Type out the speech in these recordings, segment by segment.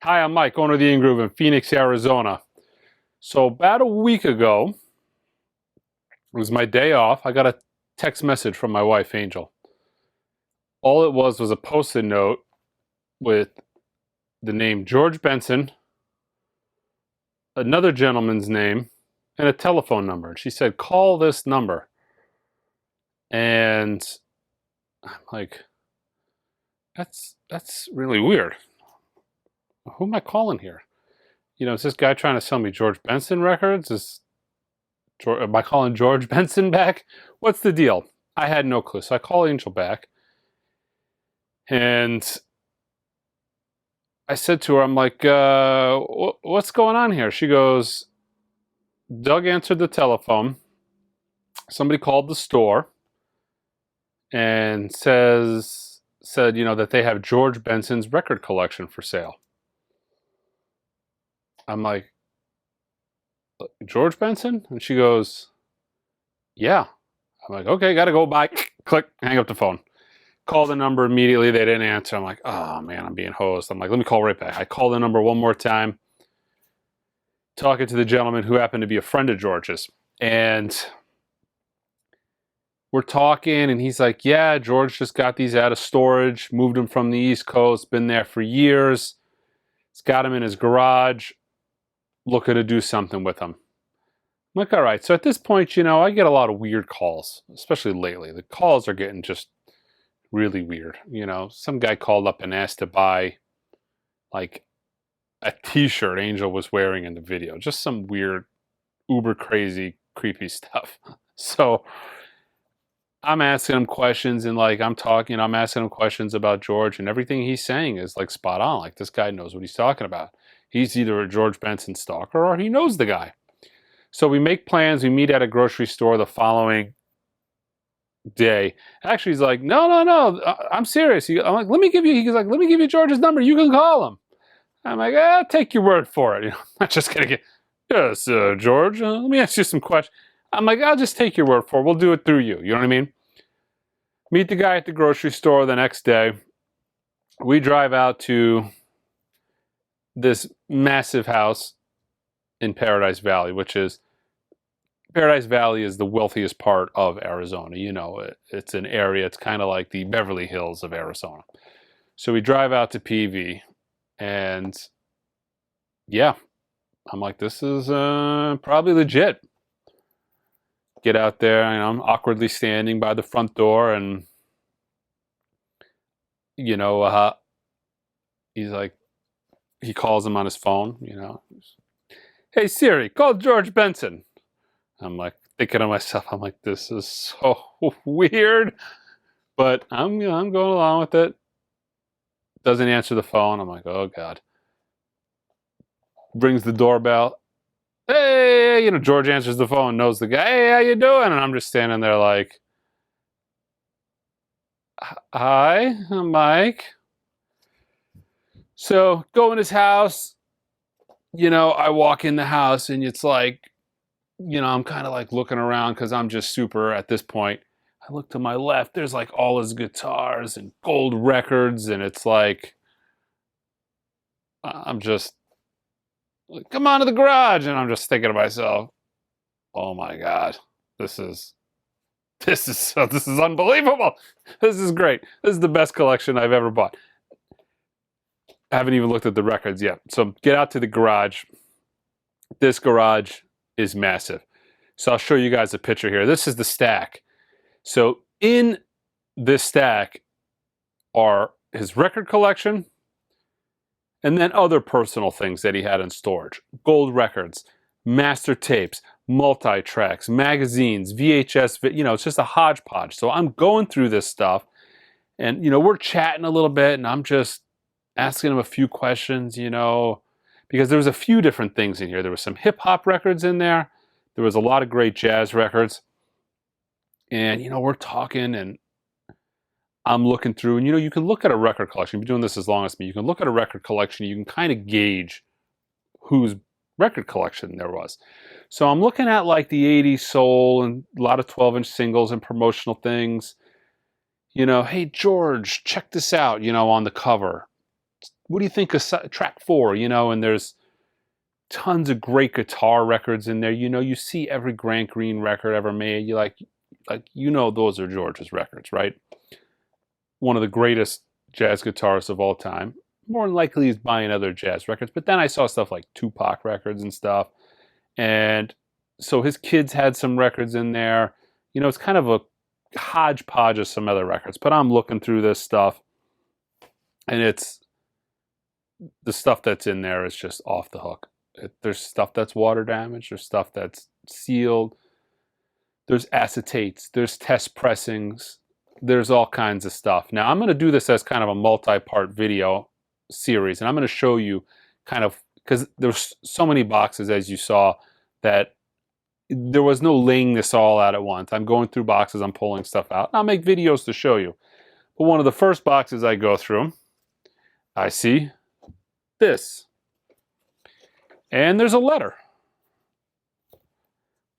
Hi, I'm Mike, owner of the In-Groove in Phoenix, Arizona. So about a week ago, it was my day off. I got a text message from my wife, Angel. All it was a Post-it note with the name George Benson, another gentleman's name, and a telephone number. And she said, call this number. And I'm like, that's really weird. Who am I calling here? Is this guy trying to sell me George Benson records? Am I calling George Benson back? What's the deal? I had no clue. So I call Angel back. And I said to her, I'm like, what's going on here? She goes, Doug answered the telephone. Somebody called the store and said, that they have George Benson's record collection for sale. I'm like, George Benson? And she goes, yeah. I'm like, okay, gotta go, bye. Click, hang up the phone. Call the number immediately. They didn't answer. I'm like, oh man, I'm being hosed. I'm like, let me call right back. I call the number one more time, talking to the gentleman who happened to be a friend of George's. And we're talking, and he's like, yeah, George just got these out of storage, moved them from the East Coast, been there for years. He's got them in his garage, looking to do something with them. I'm like, all right. So at this point, I get a lot of weird calls, especially lately. The calls are getting just really weird. Some guy called up and asked to buy like a t-shirt Angel was wearing in the video. Just some weird, uber crazy, creepy stuff. So I'm asking him questions, and I'm asking him questions about George, and everything he's saying is like spot on. Like, this guy knows what he's talking about. He's either a George Benson stalker or he knows the guy. So we make plans. We meet at a grocery store the following day. Actually, he's like, no, I'm serious. I'm like, let me give you George's number. You can call him. I'm like, I'll take your word for it. I'm not just gonna get, yes, George. Let me ask you some questions. I'm like, I'll just take your word for it. We'll do it through you. You know what I mean? Meet the guy at the grocery store the next day. We drive out to this massive house in Paradise Valley, Paradise Valley is the wealthiest part of Arizona. It's an area, it's kind of like the Beverly Hills of Arizona. So we drive out to PV, and yeah, I'm like, this is probably legit. Get out there, and I'm awkwardly standing by the front door, and he's like, he calls him on his phone, hey Siri, call George Benson. I'm like, thinking to myself, I'm like, this is so weird, but I'm going along with it. Doesn't answer the phone. I'm like, oh God. Rings the doorbell. Hey, George answers the phone, knows the guy. Hey, how you doing? And I'm just standing there like, hi, I'm Mike. So go in his house. I walk in the house, and it's like, I'm kind of like looking around because I'm just super at this point. I look to my left, there's like all his guitars and gold records, and it's like, I'm just, come on to the garage. And I'm just thinking to myself, oh my God, this is unbelievable. This is great. This is the best collection I've ever bought. I haven't even looked at the records yet. So get out to the garage. This garage is massive. So I'll show you guys a picture here. This is the stack. So in this stack are his record collection, and then other personal things that he had in storage. Gold records, master tapes, multi-tracks, magazines, VHS, it's just a hodgepodge. So I'm going through this stuff, and we're chatting a little bit, and I'm just asking him a few questions, because there was a few different things in here. There was some hip-hop records in there. There was a lot of great jazz records. And, we're talking, and I'm looking through, and you can look at a record collection. You've been doing this as long as me. You can look at a record collection. You can kind of gauge whose record collection there was. So I'm looking at like the 80s soul and a lot of 12-inch singles and promotional things. Hey, George, check this out, on the cover. what do you think of track 4? You know, and there's tons of great guitar records in there. You know, you see every Grant Green record ever made. You like, you know, those are George's records, right? One of the greatest jazz guitarists of all time. More than likely he's buying other jazz records. But then I saw stuff like Tupac records and stuff. And so his kids had some records in there. You know, it's kind of a hodgepodge of some other records. But I'm looking through this stuff, and it's the stuff that's in there is just off the hook. There's stuff that's water damaged. There's stuff that's sealed. There's acetates. There's test pressings. There's all kinds of stuff. Now, I'm going to do this as kind of a multi-part video series, and I'm going to show you kind of, because there's so many boxes, as you saw, that there was no laying this all out at once. I'm going through boxes. I'm pulling stuff out. I'll make videos to show you. But one of the first boxes I go through, I see this. And there's a letter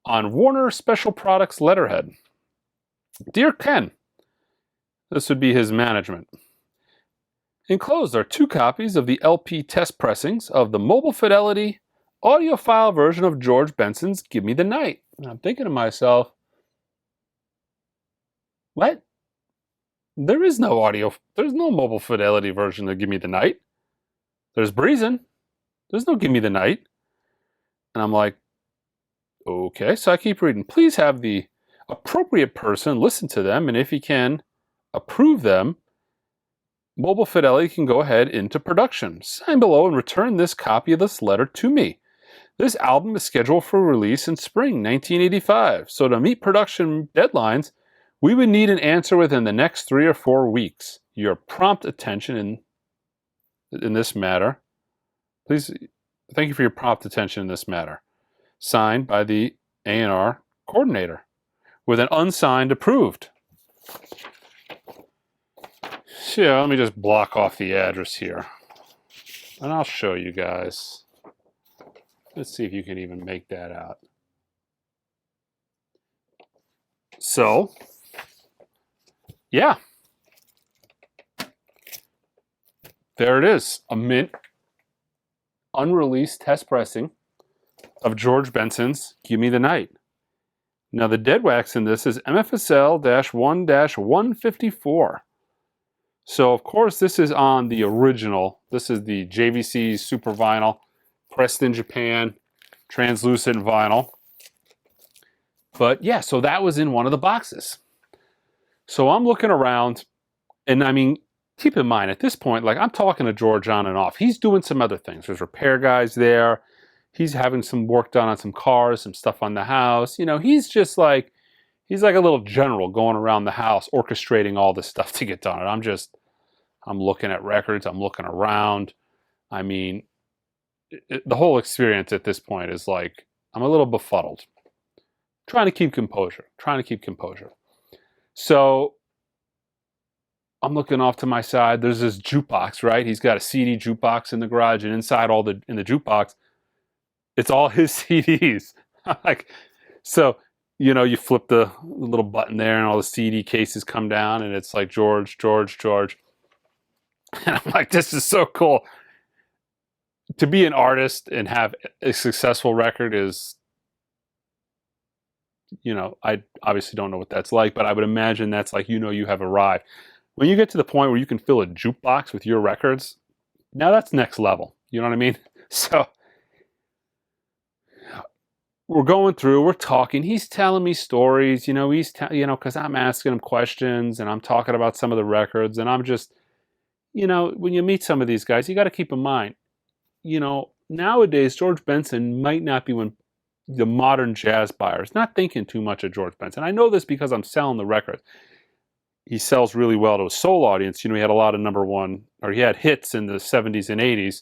on Warner Special Products letterhead. Dear Ken, this would be his management. Enclosed are 2 copies of the LP test pressings of the Mobile Fidelity audiophile version of George Benson's Give Me the Night. And I'm thinking to myself, what? There's no Mobile Fidelity version of Give Me the Night. There's Breezin'. There's no Give Me the Night. And I'm like, okay. So I keep reading. Please have the appropriate person listen to them, and if he can approve them, Mobile Fidelity can go ahead into production. Sign below and return this copy of this letter to me. This album is scheduled for release in spring 1985. So to meet production deadlines, we would need an answer within the next 3 or 4 weeks. Your prompt attention in this matter. Please, thank you for your prompt attention in this matter. Signed by the A&R coordinator with an unsigned approved. So yeah, let me just block off the address here. And I'll show you guys. Let's see if you can even make that out. So, yeah. There it is. A mint, unreleased test pressing of George Benson's Give Me the Night. Now the dead wax in this is MFSL-1-154. So of course this is on the original. This is the JVC Super Vinyl, pressed in Japan, translucent vinyl. But yeah, so that was in one of the boxes. So I'm looking around, and I mean, keep in mind at this point, like I'm talking to George on and off. He's doing some other things. There's repair guys there. He's having some work done on some cars, some stuff on the house. You know, he's just like, he's like a little general going around the house, orchestrating all this stuff to get done. And I'm looking at records. I'm looking around. I mean, the whole experience at this point is like, I'm a little befuddled. Trying to keep composure. So I'm looking off to my side. There's this jukebox, right? He's got a CD jukebox in the garage, and inside in the jukebox, it's all his CDs. Like, so, you know, you flip the little button there, and all the CD cases come down, and it's like George. And I'm like, this is so cool. To be an artist and have a successful record is, you know, I obviously don't know what that's like, but I would imagine that's like, you know, you have arrived. When you get to the point where you can fill a jukebox with your records, now that's next level. You know what I mean? So we're going through, we're talking. He's telling me stories, you know, because I'm asking him questions and I'm talking about some of the records, and I'm just, you know, when you meet some of these guys, you got to keep in mind, you know, nowadays George Benson might not be one the modern jazz buyers not thinking too much of George Benson. I know this because I'm selling the record. He sells really well to a soul audience. You know, he had a lot of he had hits in the 70s and 80s.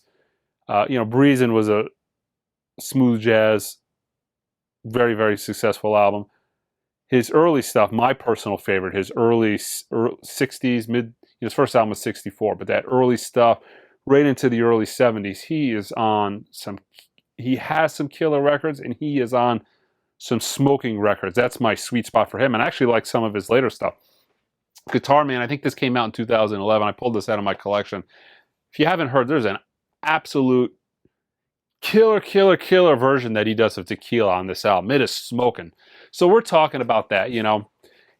You know, Breezin' was a smooth jazz, very, very successful album. His early stuff, my personal favorite, his early 60s, his first album was 64, but that early stuff right into the early 70s, he has some killer records, and he is on some smoking records. That's my sweet spot for him. And I actually like some of his later stuff. Guitar Man, I think this came out in 2011. I pulled this out of my collection. If you haven't heard, there's an absolute killer version that he does of Tequila on this album. It is smoking. So we're talking about that, you know.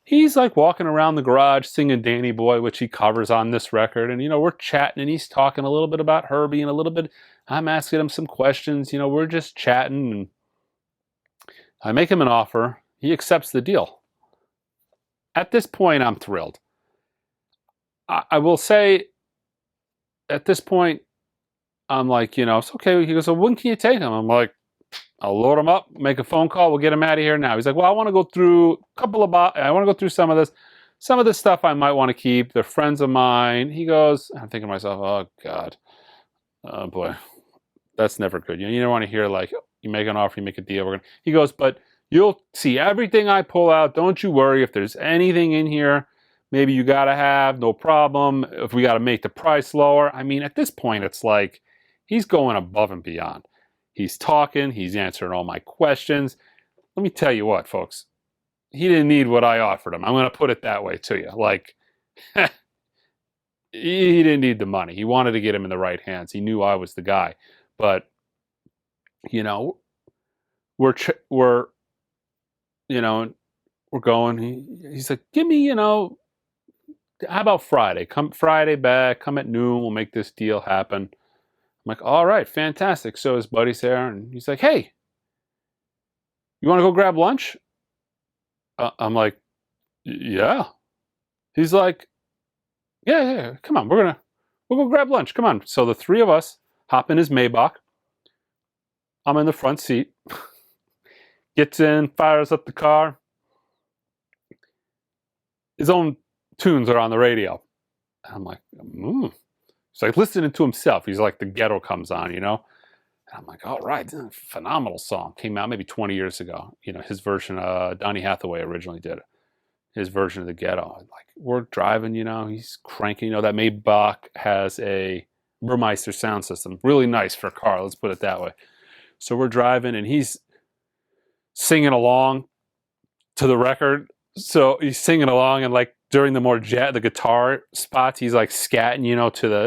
He's like walking around the garage singing Danny Boy, which he covers on this record. And, you know, we're chatting and he's talking a little bit about Herbie and a little bit, I'm asking him some questions. You know, we're just chatting and I make him an offer. He accepts the deal. At this point, I'm thrilled. I will say at this point, I'm like, you know, it's okay. He goes, so when can you take him? I'm like, I'll load him up, make a phone call. We'll get him out of here now. He's like, well, I want to go through I want to go through some of this. Some of this stuff I might want to keep. They're friends of mine. He goes, I'm thinking to myself, oh, God. Oh, boy. That's never good. You don't want to hear, like, you make an offer, you make a deal. He goes, but you'll see everything I pull out. Don't you worry. If there's anything in here, maybe you got to have, no problem. If we got to make the price lower. I mean, at this point, it's like he's going above and beyond. He's talking. He's answering all my questions. Let me tell you what, folks. He didn't need what I offered him. I'm going to put it that way to you. Like, he didn't need the money. He wanted to get him in the right hands. He knew I was the guy. But, you know, we're going. He's like, give me, you know, how about Friday? Come Friday back. Come at noon. We'll make this deal happen. I'm like, all right, fantastic. So his buddy's there, and he's like, hey, you want to go grab lunch? I'm like, yeah. He's like, yeah, come on, we'll go grab lunch. Come on. So the three of us hop in his Maybach. I'm in the front seat. Gets in, fires up the car. His own tunes are on the radio. And I'm like, He's like listening to himself. He's like, the ghetto comes on, you know? And I'm like, all right, phenomenal song. Came out maybe 20 years ago. You know, his version, Donny Hathaway originally did it. His version of the ghetto. Like, we're driving, you know, he's cranking. You know, that Maybach has a Burmeister sound system. Really nice for a car, let's put it that way. So we're driving, and he's singing along to the record. So he's singing along, and like during the guitar spots, he's like scatting, you know, to the,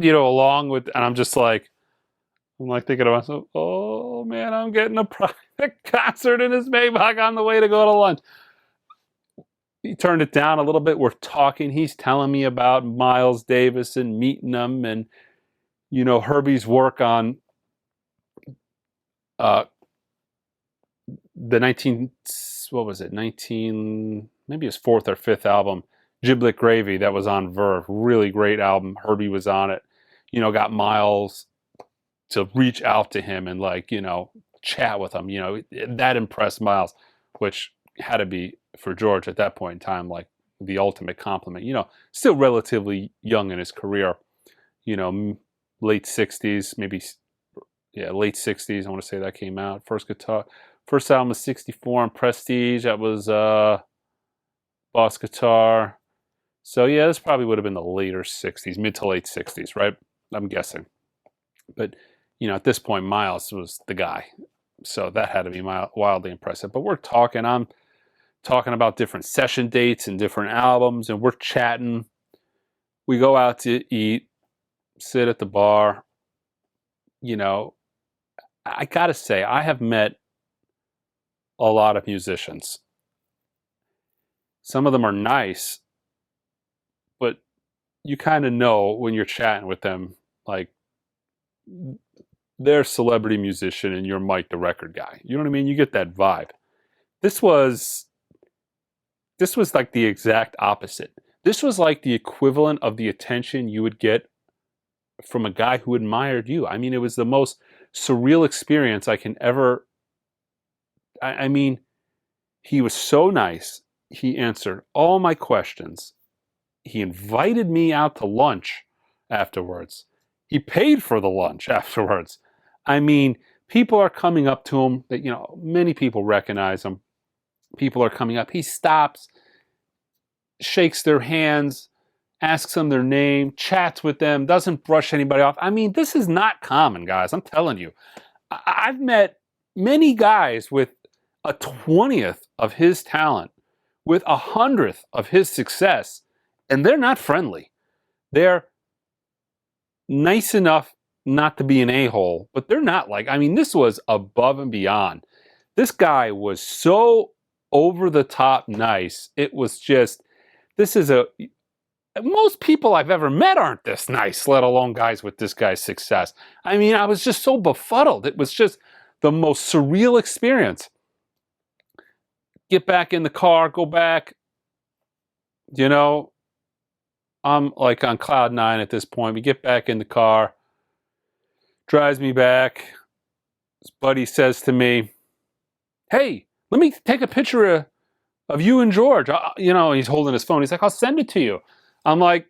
you know, along with, and I'm like thinking to myself, oh man, I'm getting a private concert in his Maybach on the way to go to lunch. He turned it down a little bit. We're talking. He's telling me about Miles Davis and meeting him, and, you know, Herbie's work on the 19, maybe his fourth or fifth album, Giblet Gravy, that was on Verve. Really great album. Herbie was on it. You know, got Miles to reach out to him and, like, you know, chat with him. You know, that impressed Miles, which had to be, for George at that point in time, like the ultimate compliment. You know, still relatively young in his career. You know, late 60s, maybe, yeah, late 60s. I want to say that came out. First album was 64 on Prestige. That was Boss Guitar. So yeah, this probably would have been the later 60s, mid to late 60s, right? I'm guessing. But, you know, at this point, Miles was the guy. So that had to be wildly impressive. But we're talking. I'm talking about different session dates and different albums, and we're chatting. We go out to eat, sit at the bar. You know, I gotta say, I have met a lot of musicians. Some of them are nice, but you kind of know when you're chatting with them, like, they're a celebrity musician and you're Mike the record guy. You know what I mean? You get that vibe. This was like the exact opposite. This was like the equivalent of the attention you would get from a guy who admired you. I mean, it was the most surreal experience I can ever. I mean, he was so nice. He answered all my questions. He invited me out to lunch afterwards. He paid for the lunch afterwards. I mean, people are coming up to him that, you know, many people recognize him. People are coming up. He stops, shakes their hands, asks them their name, chats with them, doesn't brush anybody off. I mean, this is not common, guys. I'm telling you. I've met many guys with a 20th of his talent, with 100th of his success, and they're not friendly. They're nice enough not to be an a-hole, but they're not like, I mean, this was above and beyond. This guy was so over the top nice. It was just, this is most people I've ever met aren't this nice, let alone guys with this guy's success. I mean, I was just so befuddled. It was just the most surreal experience. Get back in the car, go back, you know, I'm like on cloud nine at this point. We get back in the car, drives me back. His buddy says to me, hey, let me take a picture of you and George. You know, he's holding his phone. He's like, I'll send it to you. I'm like,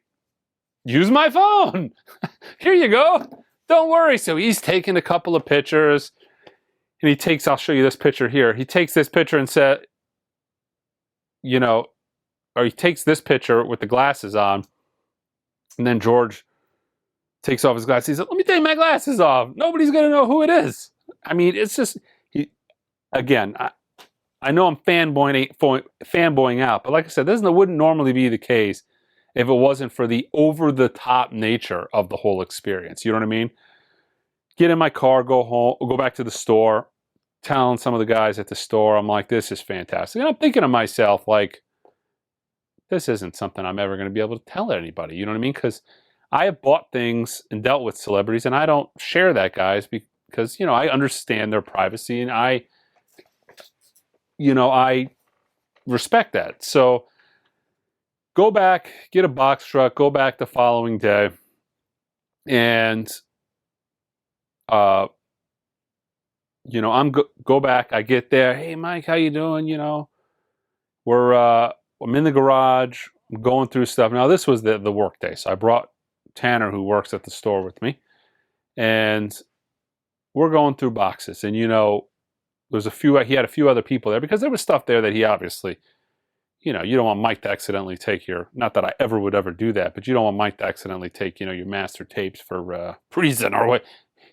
use my phone. Here you go. Don't worry. So he's taking a couple of pictures. And he takes, I'll show you this picture here. He takes this picture and said, you know, or he takes this picture with the glasses on. And then George takes off his glasses. He said, let me take my glasses off. Nobody's going to know who it is. I mean, it's just, again, I know I'm fanboying out, but like I said, this wouldn't normally be the case if it wasn't for the over-the-top nature of the whole experience. You know what I mean? Get in my car, go home, go back to the store, telling some of the guys at the store, I'm like, this is fantastic. And I'm thinking to myself, like, this isn't something I'm ever going to be able to tell anybody. You know what I mean? Because I have bought things and dealt with celebrities, and I don't share that, guys, because, you know, I understand their privacy, and I respect that. So go back, get a box truck, go back the following day, and go back. I get there. Hey, Mike, how you doing? You know, I'm in the garage. I'm going through stuff. Now, this was the work day, so I brought Tanner, who works at the store, with me, and we're going through boxes. And you know, he had a few other people there because there was stuff there that he obviously, you know, you don't want Mike to accidentally take not that I would ever do that, but you don't want Mike to accidentally take, you know, your master tapes for prison or what,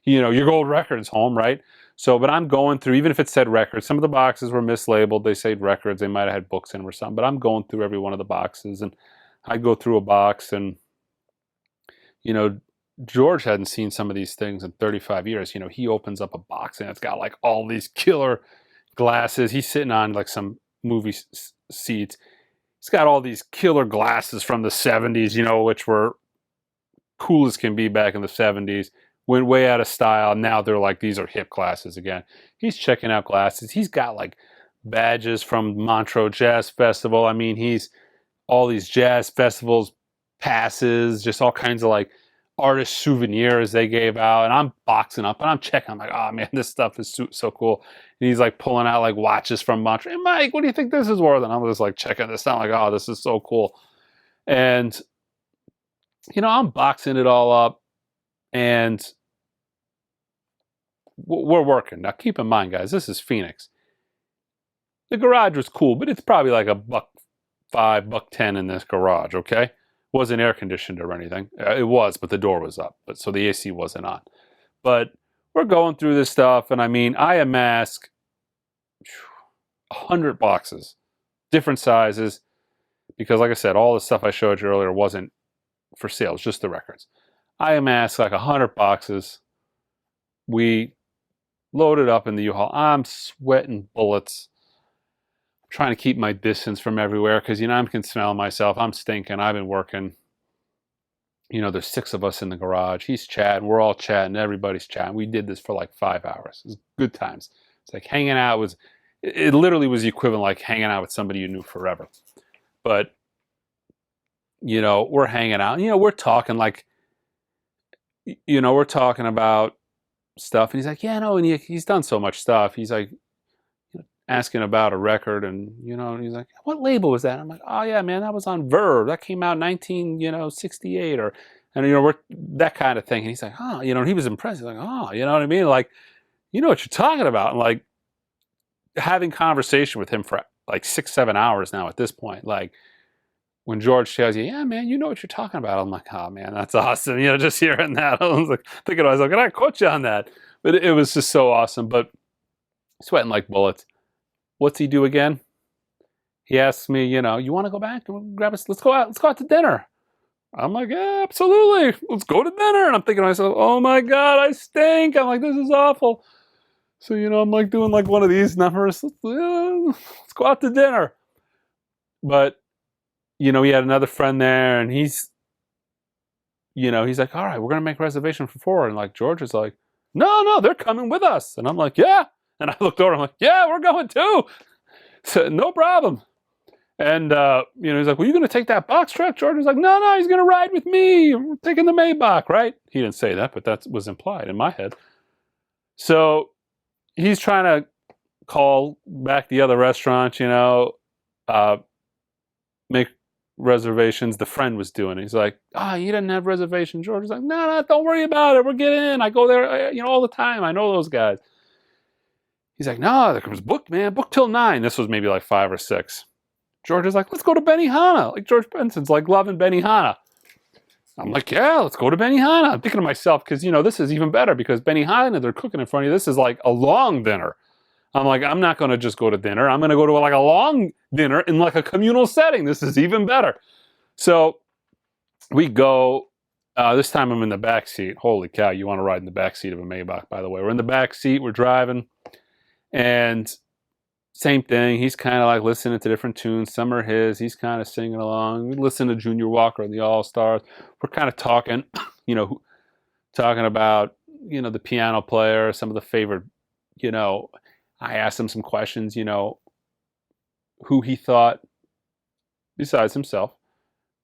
you know, your gold records home, right? So, but I'm going through, even if it said records, some of the boxes were mislabeled. They said records. They might have had books in them or something, but I'm going through every one of the boxes, and I go through a box, and, you know, George hadn't seen some of these things in 35 years. You know, he opens up a box and it's got like all these killer glasses. He's sitting on like some movie seats. He's got all these killer glasses from the 70s, you know, which were cool as can be back in the 70s. Went way out of style. Now they're like, these are hip glasses again. He's checking out glasses. He's got like badges from Montreux Jazz Festival. I mean, he's all these jazz festivals, passes, just all kinds of like artist souvenirs they gave out. And I'm boxing up and I'm checking. I'm like, oh man, this stuff is so cool. And he's like pulling out like watches from Montreux. Hey, Mike, what do you think this is worth? And I'm just like checking this out. I'm like, oh, this is so cool. And, you know, I'm boxing it all up. And we're working. Now, keep in mind, guys, this is Phoenix. The garage was cool, but it's probably like $1.05, $1.10 in this garage, okay? Wasn't air conditioned or anything. It was, but the door was up, but so the AC wasn't on. But we're going through this stuff, and I mean, I amassed 100 boxes, different sizes, because like I said, all the stuff I showed you earlier wasn't for sale. It was just the records. I amassed like 100 boxes. We loaded up in the U-Haul. I'm sweating bullets. I'm trying to keep my distance from everywhere because, you know, I can smell myself. I'm stinking. I've been working. You know, there's 6 of us in the garage. He's chatting. We're all chatting. Everybody's chatting. We did this for like 5 hours. It was good times. It's like hanging out it literally was the equivalent like hanging out with somebody you knew forever. But, you know, we're hanging out. You know, we're talking like, you know, we're talking about stuff. And he's like, yeah, no, and he's done so much stuff. He's like, asking about a record, and, you know, he's like, what label was that? I'm like, oh yeah, man, that was on Verve. That came out in 1968, and, you know, we're that kind of thing. And he's like, oh, you know, and he was impressed. He's like, oh, you know what I mean? Like, you know what you're talking about. And like having conversation with him for like 6-7 hours now at this point. Like when George tells you, yeah, man, you know what you're talking about. I'm like, oh man, that's awesome. You know, just hearing that. I was like thinking to myself, can I quote you on that? But it was just so awesome. But sweating like bullets. What's he do again? He asks me, you know, you want to go back and grab us? Let's go out to dinner. I'm like, yeah, absolutely. Let's go to dinner. And I'm thinking to myself, oh my God, I stink. I'm like, this is awful. So, I'm like doing like one of these numbers. Let's go out to dinner. But, we had another friend there and he's like, all right, we're going to make a reservation for 4. And like, George is like, no, they're coming with us. And I'm like, yeah. And I looked over, I'm like, yeah, we're going too. So, no problem. And, he's like, well, you going to take that box truck? George was like, no, he's going to ride with me. We're taking the Maybach, right? He didn't say that, but that was implied in my head. So he's trying to call back the other restaurant, make reservations. The friend was doing it. He's like, you didn't have reservations. George was like, no, don't worry about it. We're getting in. I go there, all the time. I know those guys. He's like, no, it was booked, man. Booked till 9. This was maybe like 5 or 6. George is like, let's go to Benihana. Like George Benson's like loving Benihana. I'm like, yeah, let's go to Benihana. I'm thinking to myself, because, this is even better because Benihana, they're cooking in front of you. This is like a long dinner. I'm like, I'm not going to just go to dinner. I'm going to go to like a long dinner in like a communal setting. This is even better. So we go. This time I'm in the back seat. Holy cow, you want to ride in the back seat of a Maybach, by the way. We're in the back seat. We're driving. And same thing. He's kind of like listening to different tunes. Some are his. He's kind of singing along. We listen to Junior Walker and the All-Stars. We're kind of talking, talking about, the piano player, some of the favorite, I asked him some questions, who he thought, besides himself,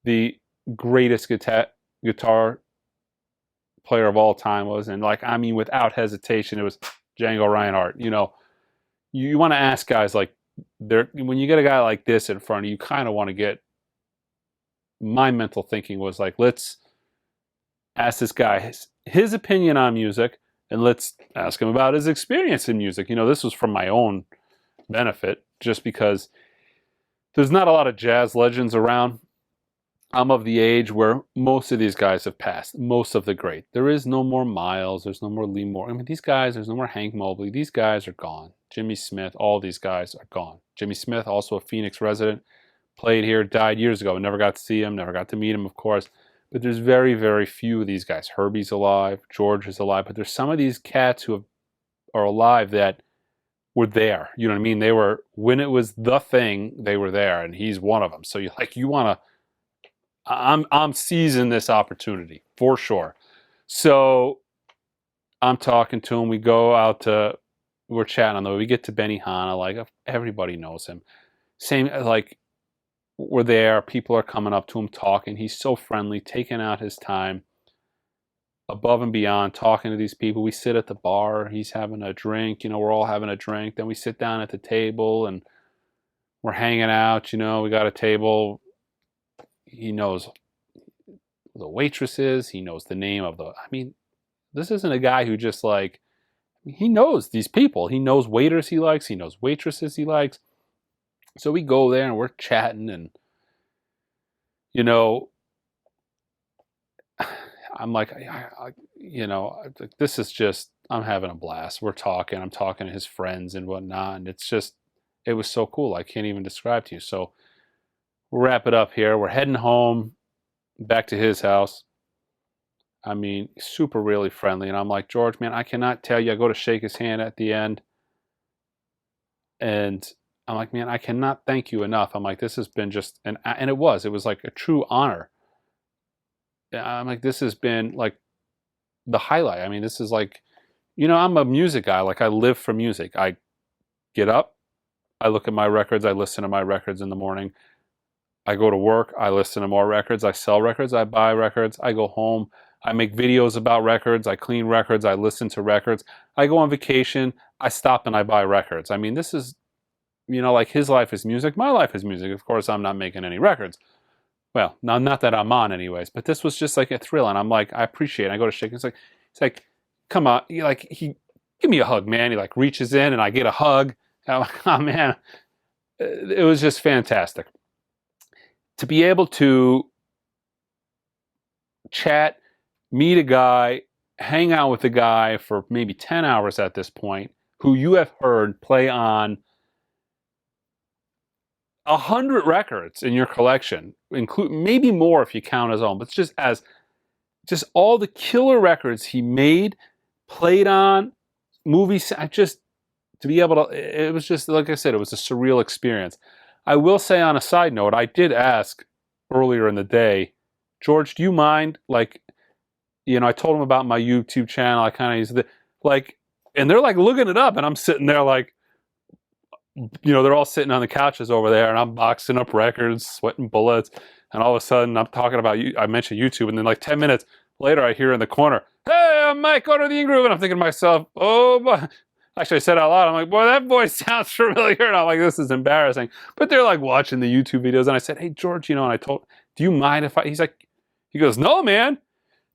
the greatest guitar player of all time was. And without hesitation, it was Django Reinhardt. You want to ask guys like, when you get a guy like this in front of you, you kind of want to get, my mental thinking was like, let's ask this guy his opinion on music, and let's ask him about his experience in music. This was from my own benefit, just because there's not a lot of jazz legends around. I'm of the age where most of these guys have passed, most of the great. There is no more Miles, there's no more Lee Moore. These guys, there's no more Hank Mobley. These guys are gone. Jimmy Smith, all these guys are gone. Jimmy Smith, also a Phoenix resident, played here, died years ago. Never got to see him, never got to meet him, of course. But there's very, very few of these guys. Herbie's alive, George is alive, but there's some of these cats who are alive that were there. You know what I mean? They were, when it was the thing, they were there, and he's one of them. So you want to, I'm seizing this opportunity for sure. So I'm talking to him. We go out to, we're chatting on the way. We get to Benihana. Like, everybody knows him. Same, like, we're there. People are coming up to him, talking. He's so friendly, taking out his time, above and beyond, talking to these people. We sit at the bar. He's having a drink. We're all having a drink. Then we sit down at the table, and we're hanging out. We got a table. He knows the waitresses. He knows the name of the, this isn't a guy who just like, he knows these people. He knows waiters he likes. He knows waitresses he likes. So we go there and we're chatting, and, I'm like, this is just, I'm having a blast. We're talking. I'm talking to his friends and whatnot. And it was so cool. I can't even describe to you. So we'll wrap it up here. We're heading home, back to his house. Super really friendly. And I'm like, George, man, I cannot tell you. I go to shake his hand at the end. And I'm like, man, I cannot thank you enough. I'm like, this has been just, and it was like a true honor. I'm like, this has been like the highlight. This is like, I'm a music guy. Like, I live for music. I get up, I look at my records, I listen to my records in the morning. I go to work, I listen to more records, I sell records, I buy records, I go home, I make videos about records, I clean records, I listen to records. I go on vacation, I stop and I buy records. This is, like, his life is music, my life is music. Of course, I'm not making any records. Well, not that I'm on anyways, but this was just like a thrill, and I'm like, I appreciate it. I go to shake, it's like, come on, he give me a hug, man. He like reaches in and I get a hug. I'm like, oh man, it was just fantastic. To be able to chat, meet a guy, hang out with a guy for maybe 10 hours at this point, who you have heard play on 100 records in your collection, include maybe more if you count his own, but just all the killer records he made, played on, movies. To be able to, it was just, like I said, it was a surreal experience. I will say on a side note, I did ask earlier in the day, George, do you mind, like, I told him about my YouTube channel. I kind of used and they're like looking it up, and I'm sitting there like, they're all sitting on the couches over there, and I'm boxing up records, sweating bullets, and all of a sudden I'm talking about I mentioned YouTube, and then like 10 minutes later I hear in the corner, "Hey, I'm Mike, go to the in-groove," and I'm thinking to myself, "Oh, my." Actually, I said out loud, I'm like, "Boy, that voice sounds familiar," and I'm like, "This is embarrassing." But they're like watching the YouTube videos, and I said, "Hey, George, and I told, do you mind if I?" He goes, "No, man."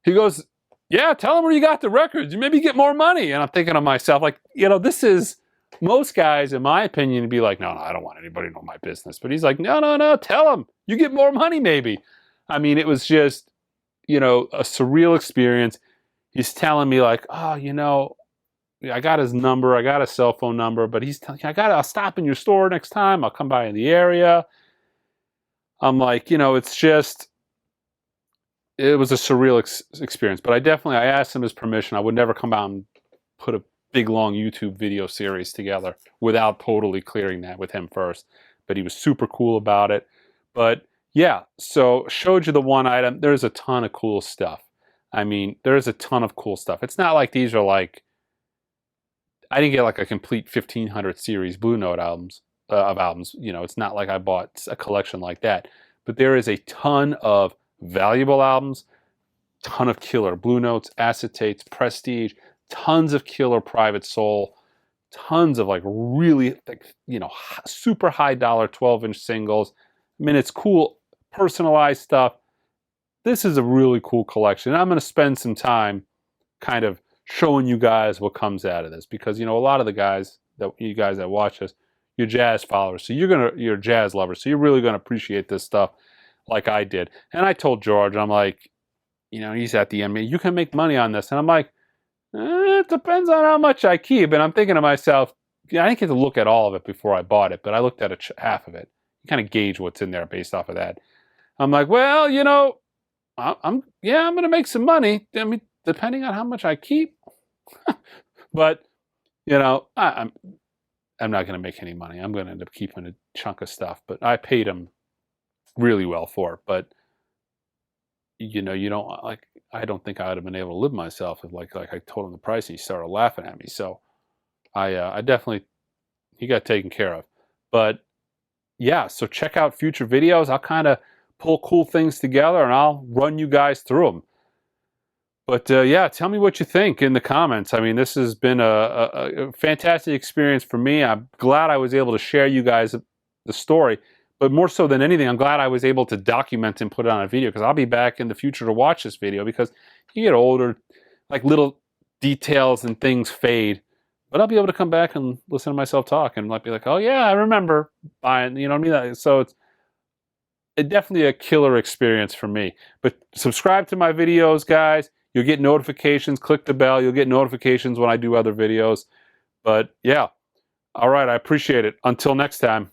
He goes, "Yeah, tell him where you got the records. You maybe get more money." And I'm thinking to myself, like, this is, most guys, in my opinion, would be like, no, I don't want anybody to know my business. But he's like, no, tell him. You get more money, maybe. I mean, it was just, a surreal experience. He's telling me like, oh, I got his number. I got a cell phone number. But he's telling me, I'll stop in your store next time. I'll come by in the area. I'm like, it's just, it was a surreal experience. But I asked him his permission. I would never come out and put a big long YouTube video series together without totally clearing that with him first. But he was super cool about it. But yeah, so showed you the one item. There's a ton of cool stuff. I mean, there's a ton of cool stuff. It's not like these are like, I didn't get like a complete 1500 series Blue Note albums of albums. It's not like I bought a collection like that. But there is a ton of valuable albums, ton of killer Blue Notes, Acetates, Prestige, tons of killer Private Soul, tons of like really, super high dollar 12-inch singles. I mean, it's cool, personalized stuff. This is a really cool collection. And I'm going to spend some time kind of showing you guys what comes out of this, because, a lot of the guys that watch us, you're jazz followers. So you're jazz lovers. So you're really going to appreciate this stuff like I did. And I told George, I'm like, he's at the end, you can make money on this. And I'm like, it depends on how much I keep. And I'm thinking to myself, I didn't get to look at all of it before I bought it, but I looked at half of it. You kind of gauge what's in there based off of that. I'm like, well, I'm going to make some money. I mean, depending on how much I keep. But, I'm not going to make any money. I'm going to end up keeping a chunk of stuff. But I paid him really well for it. But, you don't like, I don't think I would have been able to live myself if like I told him the price and he started laughing at me. So I definitely, he got taken care of. But yeah, so check out future videos. I'll kind of pull cool things together and I'll run you guys through them. But yeah, tell me what you think in the comments. I mean, this has been a fantastic experience for me. I'm glad I was able to share you guys the story. But more so than anything, I'm glad I was able to document and put it on a video, because I'll be back in the future to watch this video, because you get older, like little details and things fade. But I'll be able to come back and listen to myself talk and might be like, oh yeah, I remember buying, you know what I mean? So it's definitely a killer experience for me. But subscribe to my videos, guys. You'll get notifications. Click the bell. You'll get notifications when I do other videos. But yeah, all right, I appreciate it. Until next time.